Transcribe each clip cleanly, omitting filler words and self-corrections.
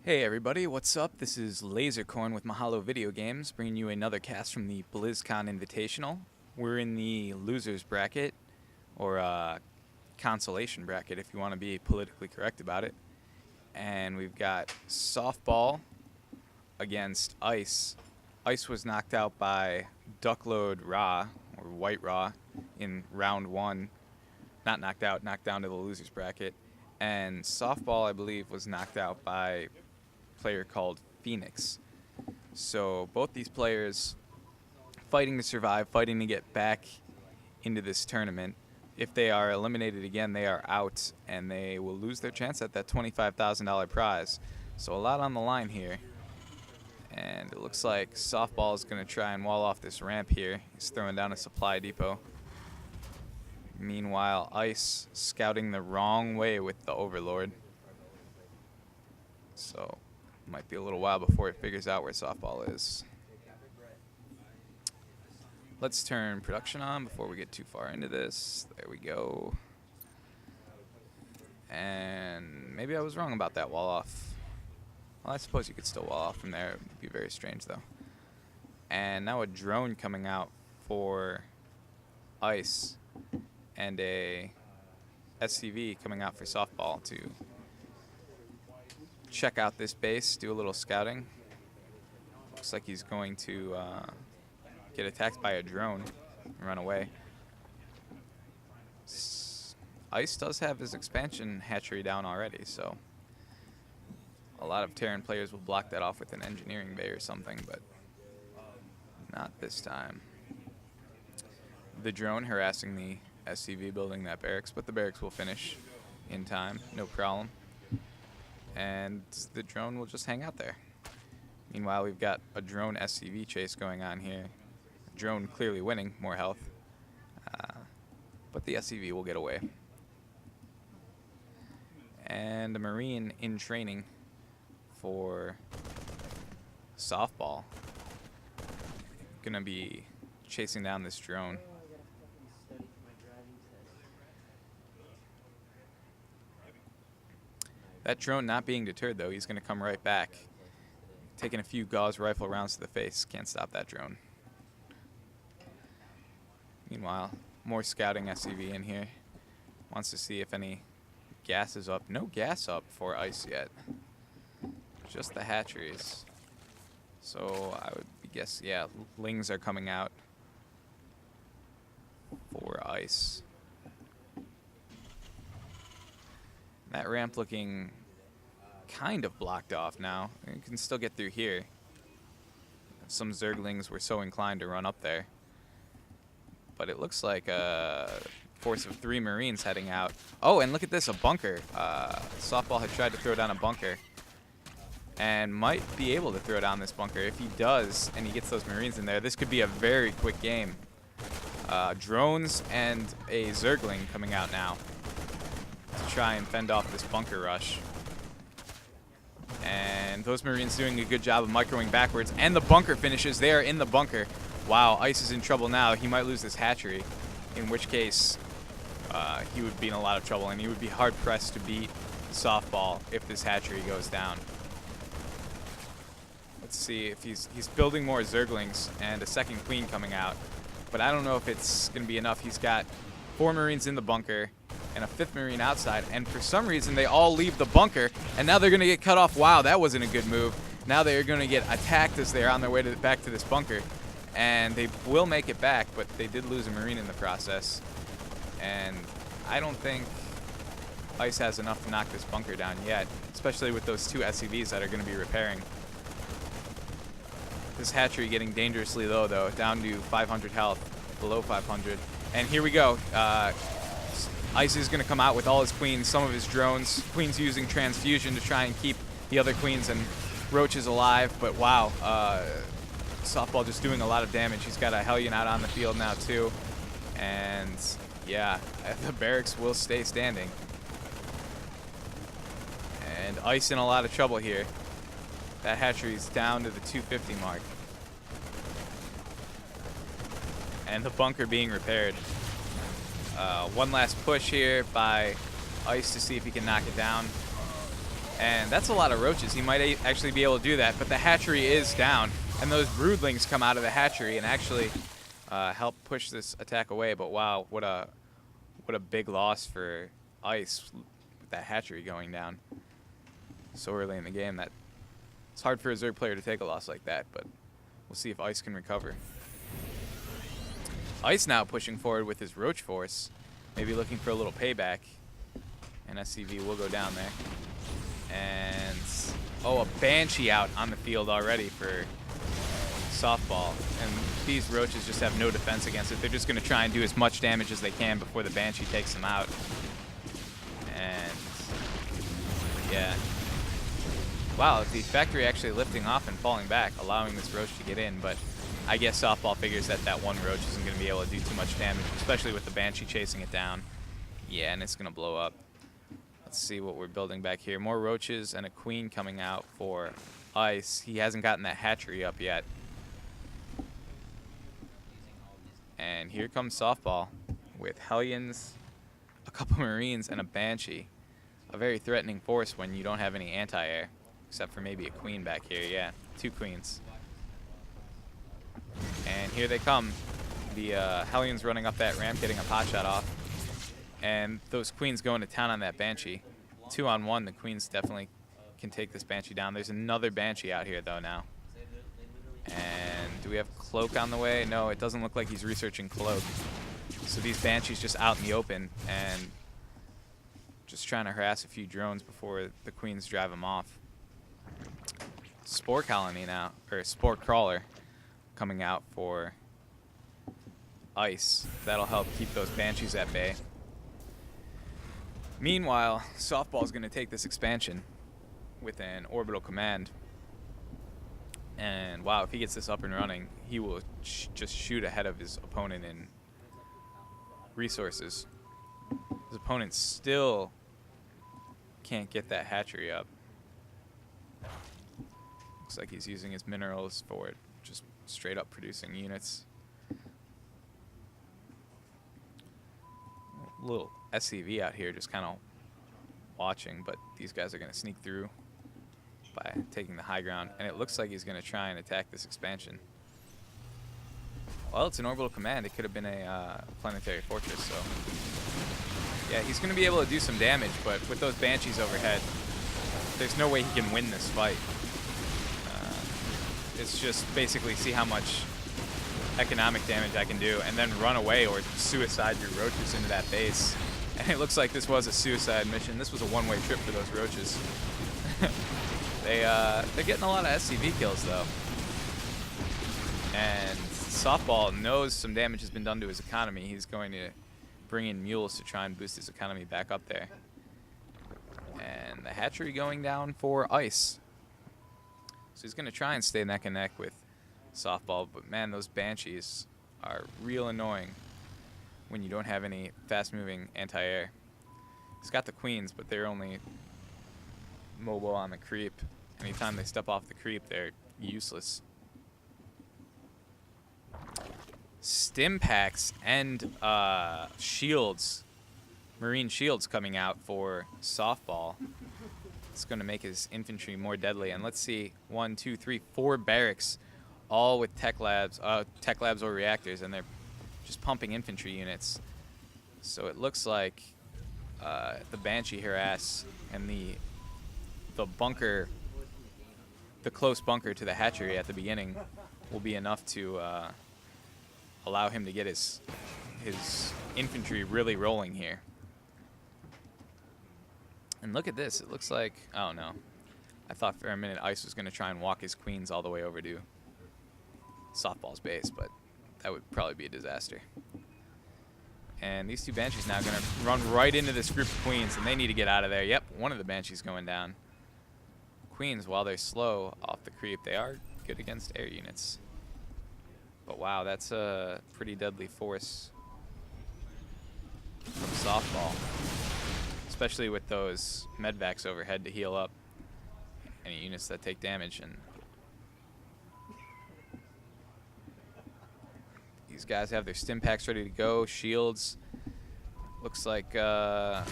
Hey everybody, what's up? This is Lasercorn with Mahalo Video Games, bringing you another cast from the Blizzcon Invitational. We're in the losers bracket, or consolation bracket if you want to be politically correct about it. And we've got softball against ice. Ice was knocked out by Duckload Raw, or White Raw, in round one. Not knocked out, knocked down to the losers bracket. And softball, I believe, was knocked out by player called Phoenix. So both these players fighting to survive, fighting to get back into this tournament. If they are eliminated again, they are out, and they will lose their chance at that $25,000 prize. So a lot on the line here. And it looks like softball is going to try and wall off this ramp here. He's throwing down a supply depot. Meanwhile, Ice scouting the wrong way with the Overlord. So might be a little while before it figures out where softball is. Let's turn production on before we get too far into this. There we go. And maybe I was wrong about that wall off. Well, I suppose you could still wall off from there. It would be very strange, though. And now a drone coming out for Ice. And a SCV coming out for softball to check out this base, do a little scouting. Looks like he's going to get attacked by a drone and run away. Ice does have his expansion hatchery down already, so a lot of Terran players will block that off with an engineering bay or something, but not this time. The drone harassing the SCV building that barracks, but the barracks will finish in time, no problem. And the drone will just hang out there. Meanwhile, we've got a drone SCV chase going on here. Drone clearly winning, more health. But the SCV will get away. And a Marine in training for softball. Gonna be chasing down this drone. That drone not being deterred, though. He's going to come right back. Taking a few gauze rifle rounds to the face. Can't stop that drone. Meanwhile, more scouting SCV in here. Wants to see if any gas is up. No gas up for Ice yet. Just the hatcheries. So I would guess, yeah, Lings are coming out for Ice. That ramp looking kind of blocked off now. You can still get through here. Some Zerglings were so inclined to run up there. But it looks like a force of 3 Marines heading out. Oh, and look at this, a bunker. Softball had tried to throw down a bunker. And might be able to throw down this bunker. If he does, and he gets those Marines in there, this could be a very quick game. Drones and a Zergling coming out now to try and fend off this bunker rush. And those Marines doing a good job of microing backwards. And the bunker finishes. They are in the bunker. Wow, Ice is in trouble now. He might lose this hatchery, in which case he would be in a lot of trouble, and he would be hard-pressed to beat softball if this hatchery goes down. Let's see if he's building more Zerglings and a second queen coming out. But I don't know if it's going to be enough. He's got 4 Marines in the bunker and a 5th Marine outside, and for some reason they all leave the bunker, and now they're going to get cut off. Wow, that wasn't a good move. Now they're going to get attacked as they're on their way back to this bunker, and they will make it back, but they did lose a Marine in the process, and I don't think Ice has enough to knock this bunker down yet, especially with those 2 SCVs that are going to be repairing. This hatchery getting dangerously low, though, down to 500 health, below 500, and here we go. Ice is going to come out with all his queens, some of his drones. Queens using transfusion to try and keep the other queens and roaches alive. But wow, softball just doing a lot of damage. He's got a Hellion out on the field now too. And yeah, the barracks will stay standing. And Ice in a lot of trouble here. That hatchery's down to the 250 mark. And the bunker being repaired. One last push here by Ice to see if he can knock it down. And that's a lot of roaches. He might actually be able to do that, but the hatchery is down. And those broodlings come out of the hatchery and actually help push this attack away. But wow, what a big loss for Ice with that hatchery going down so early in the game. That it's hard for a Zerg player to take a loss like that, but we'll see if Ice can recover. Ice now pushing forward with his Roach Force, maybe looking for a little payback. And SCV will go down there. And, oh, a Banshee out on the field already for Softball. And these Roaches just have no defense against it. They're just going to try and do as much damage as they can before the Banshee takes them out. And, yeah. Wow, the factory actually lifting off and falling back, allowing this Roach to get in, but I guess Softball figures that that one Roach isn't going to be able to do too much damage, especially with the Banshee chasing it down. Yeah, and it's going to blow up. Let's see what we're building back here. More Roaches and a Queen coming out for Ice. He hasn't gotten that hatchery up yet. And here comes Softball with Hellions, a couple Marines, and a Banshee. A very threatening force when you don't have any anti-air. Except for maybe a Queen back here. Yeah, 2 Queens. And here they come. The Hellions running up that ramp, getting a pot shot off. And those Queens going to town on that Banshee. 2-on-1, the Queens definitely can take this Banshee down. There's another Banshee out here, though, now. And do we have Cloak on the way? No, it doesn't look like he's researching Cloak. So these Banshees just out in the open and just trying to harass a few drones before the Queens drive them off. Spore Colony now, or Spore Crawler coming out for Ice. That'll help keep those Banshees at bay. Meanwhile, Softball's going to take this expansion with an orbital command. And wow, if he gets this up and running, he will just shoot ahead of his opponent in resources. His opponent still can't get that hatchery up. Looks like he's using his minerals for it, just straight up producing units. A little SCV out here just kind of watching, but these guys are going to sneak through by taking the high ground, and it looks like he's going to try and attack this expansion. Well, it's an orbital command. It could have been a planetary fortress, so yeah, he's going to be able to do some damage, but with those Banshees overhead, there's no way he can win this fight. It's just basically see how much economic damage I can do and then run away or suicide your Roaches into that base. And it looks like this was a suicide mission. This was a one-way trip for those Roaches. They're getting a lot of SCV kills, though. And Softball knows some damage has been done to his economy. He's going to bring in mules to try and boost his economy back up there. And the hatchery going down for Ice. So he's going to try and stay neck and neck with Softball, but man, those Banshees are real annoying when you don't have any fast-moving anti-air. He's got the Queens, but they're only mobile on the creep. Anytime they step off the creep, they're useless. Stim packs and shields, marine shields coming out for Softball. It's going to make his infantry more deadly. And let's see, 1, 2, 3, 4 barracks, all with tech labs or reactors, and they're just pumping infantry units. So it looks like the Banshee harass and the bunker, the close bunker to the hatchery at the beginning will be enough to allow him to get his infantry really rolling here. And look at this. It looks like, oh no. I thought for a minute Ice was going to try and walk his Queens all the way over to Softball's base, but that would probably be a disaster. And these 2 Banshees now going to run right into this group of Queens, and they need to get out of there. Yep, one of the Banshees going down. Queens, while they're slow off the creep, they are good against air units. But wow, that's a pretty deadly force from Softball. Especially with those medvacs overhead to heal up any units that take damage. And these guys have their stim packs ready to go, shields. Looks like I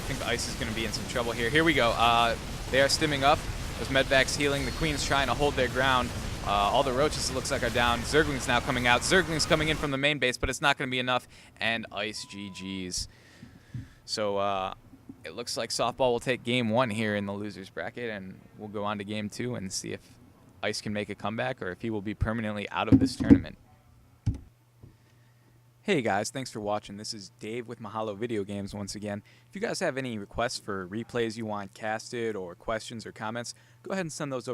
think Ice is going to be in some trouble here. Here we go. They are stimming up. Those medvacs healing. The Queen's trying to hold their ground. All the roaches, it looks like, are down. Zergling's now coming out. Zergling's coming in from the main base, but it's not going to be enough. And Ice GG's. So it looks like Softball will take game 1 here in the losers bracket, and we'll go on to game 2 and see if Ice can make a comeback or if he will be permanently out of this tournament. Hey guys, thanks for watching. This is Dave with Mahalo Video Games once again. If you guys have any requests for replays you want casted or questions or comments, go ahead and send those over.